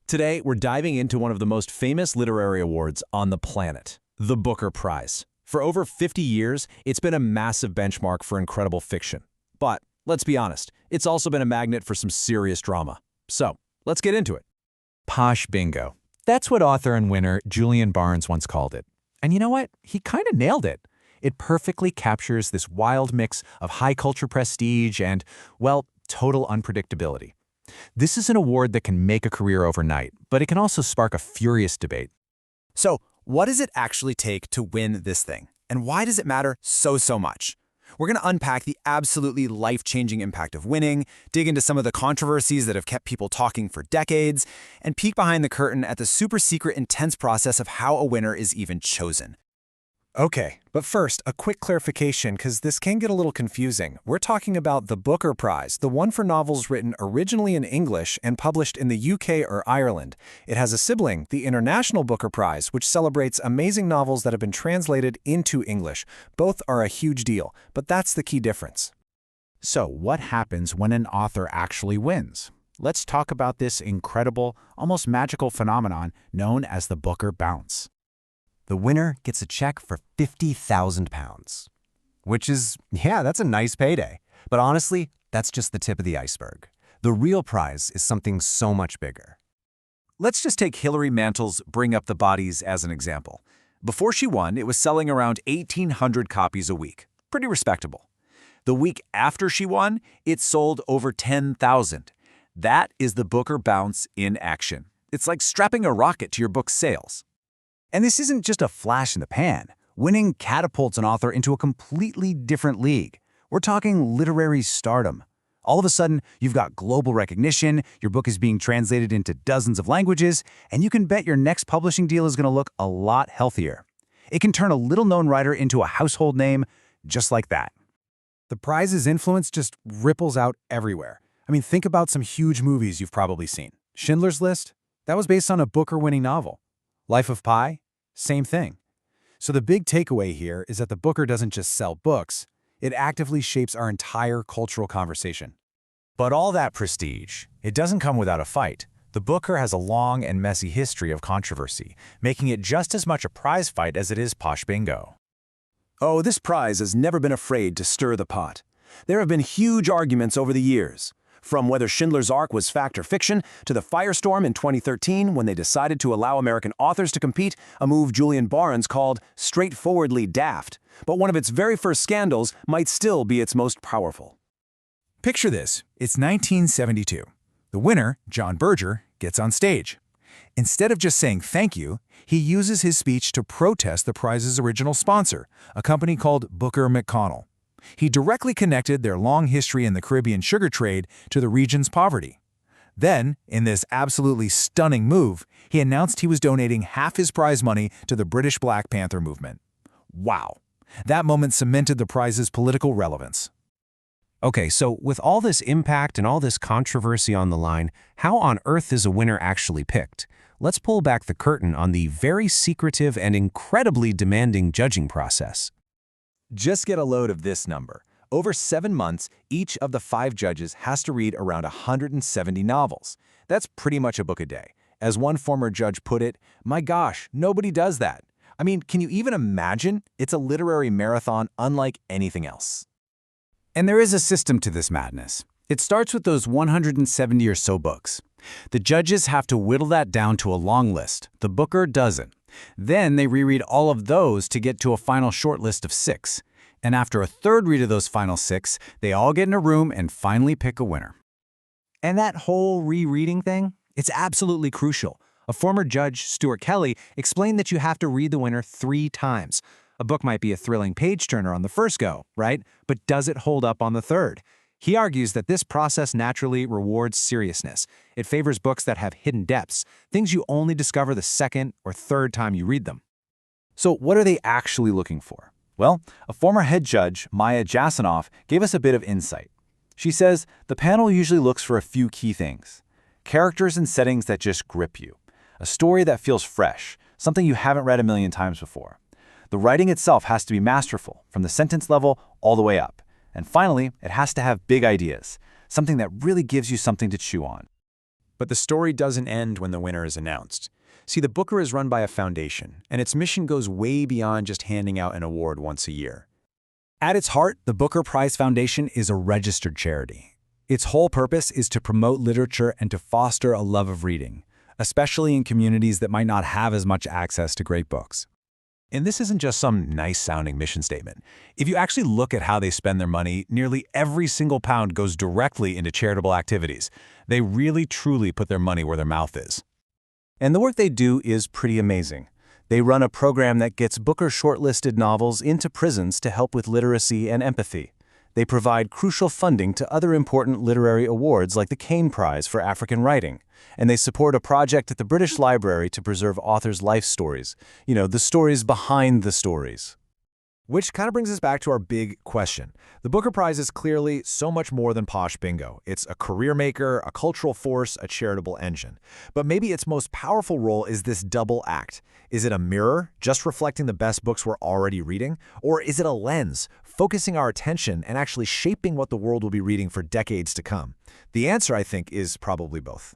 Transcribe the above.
Today, we're diving into one of the most famous literary awards on the planet, the Booker Prize. For over 50 years, it's been a massive benchmark for incredible fiction. But, let's be honest, it's also been a magnet for some serious drama. So, let's get into it. Posh bingo. That's what author and winner Julian Barnes once called it. And you know what? He kind of nailed it. It perfectly captures this wild mix of high culture prestige and, well, total unpredictability. This is an award that can make a career overnight, but it can also spark a furious debate. So, what does it actually take to win this thing? And why does it matter so much? We're going to unpack the absolutely life-changing impact of winning, dig into some of the controversies that have kept people talking for decades, and peek behind the curtain at the super secret, intense process of how a winner is even chosen. Okay, but first, a quick clarification because this can get a little confusing. We're talking about the Booker Prize, the one for novels written originally in English and published in the UK or Ireland. It has a sibling, the International Booker Prize, which celebrates amazing novels that have been translated into English. Both are a huge deal, but that's the key difference. So, what happens when an author actually wins? Let's talk about this incredible, almost magical phenomenon known as the Booker Bounce. The winner gets a check for £50,000, which is, that's a nice payday. But honestly, that's just the tip of the iceberg. The real prize is something so much bigger. Let's just take Hilary Mantel's Bring Up the Bodies as an example. Before she won, it was selling around 1,800 copies a week. Pretty respectable. The week after she won, it sold over 10,000. That is the Booker Bounce in action. It's like strapping a rocket to your book's sales. And this isn't just a flash in the pan. Winning catapults an author into a completely different league. We're talking literary stardom. All of a sudden, you've got global recognition, your book is being translated into dozens of languages, and you can bet your next publishing deal is going to look a lot healthier. It can turn a little-known writer into a household name just like that. The prize's influence just ripples out everywhere. I mean, think about some huge movies you've probably seen. Schindler's List? That was based on a Booker-winning novel. Life of Pi? Same thing. So the big takeaway here is that the Booker doesn't just sell books, it actively shapes our entire cultural conversation. But all that prestige, it doesn't come without a fight. The Booker has a long and messy history of controversy, making it just as much a prize fight as it is posh bingo. Oh, this prize has never been afraid to stir the pot. There have been huge arguments over the years. From whether Schindler's Ark was fact or fiction, to the firestorm in 2013 when they decided to allow American authors to compete, a move Julian Barnes called straightforwardly daft. But one of its very first scandals might still be its most powerful. Picture this. It's 1972. The winner, John Berger, gets on stage. Instead of just saying thank you, he uses his speech to protest the prize's original sponsor, a company called Booker McConnell. He directly connected their long history in the Caribbean sugar trade to the region's poverty. Then, in this absolutely stunning move, he announced he was donating half his prize money to the British Black Panther movement. Wow! That moment cemented the prize's political relevance. Okay, so with all this impact and all this controversy on the line, how on earth is a winner actually picked? Let's pull back the curtain on the very secretive and incredibly demanding judging process. Just get a load of this number. Over 7 months, each of the 5 judges has to read around 170 novels. That's pretty much a book a day. As one former judge put it, my gosh, nobody does that. I mean, can you even imagine? It's a literary marathon unlike anything else. And there is a system to this madness. It starts with those 170 or so books. The judges have to whittle that down to a long list. The Booker doesn't. Then they reread all of those to get to a final short list of 6. And after a third read of those final 6, they all get in a room and finally pick a winner. And that whole rereading thing, it's absolutely crucial. A former judge, Stuart Kelly, explained that you have to read the winner 3 times. A book might be a thrilling page-turner on the first go, right? But does it hold up on the third? He argues that this process naturally rewards seriousness. It favors books that have hidden depths, things you only discover the second or third time you read them. So what are they actually looking for? Well, a former head judge, Maya Jasanoff, gave us a bit of insight. She says the panel usually looks for a few key things. Characters and settings that just grip you. A story that feels fresh, something you haven't read a million times before. The writing itself has to be masterful, from the sentence level all the way up. And finally, it has to have big ideas, something that really gives you something to chew on. But the story doesn't end when the winner is announced. See, the Booker is run by a foundation, and its mission goes way beyond just handing out an award once a year. At its heart, the Booker Prize Foundation is a registered charity. Its whole purpose is to promote literature and to foster a love of reading, especially in communities that might not have as much access to great books. And this isn't just some nice-sounding mission statement. If you actually look at how they spend their money, nearly every single pound goes directly into charitable activities. They really, truly put their money where their mouth is. And the work they do is pretty amazing. They run a program that gets Booker shortlisted novels into prisons to help with literacy and empathy. They provide crucial funding to other important literary awards like the Caine Prize for African Writing. And they support a project at the British Library to preserve authors' life stories. You know, the stories behind the stories. Which kind of brings us back to our big question. The Booker Prize is clearly so much more than posh bingo. It's a career maker, a cultural force, a charitable engine. But maybe its most powerful role is this double act. Is it a mirror, just reflecting the best books we're already reading? Or is it a lens, focusing our attention and actually shaping what the world will be reading for decades to come? The answer, I think, is probably both.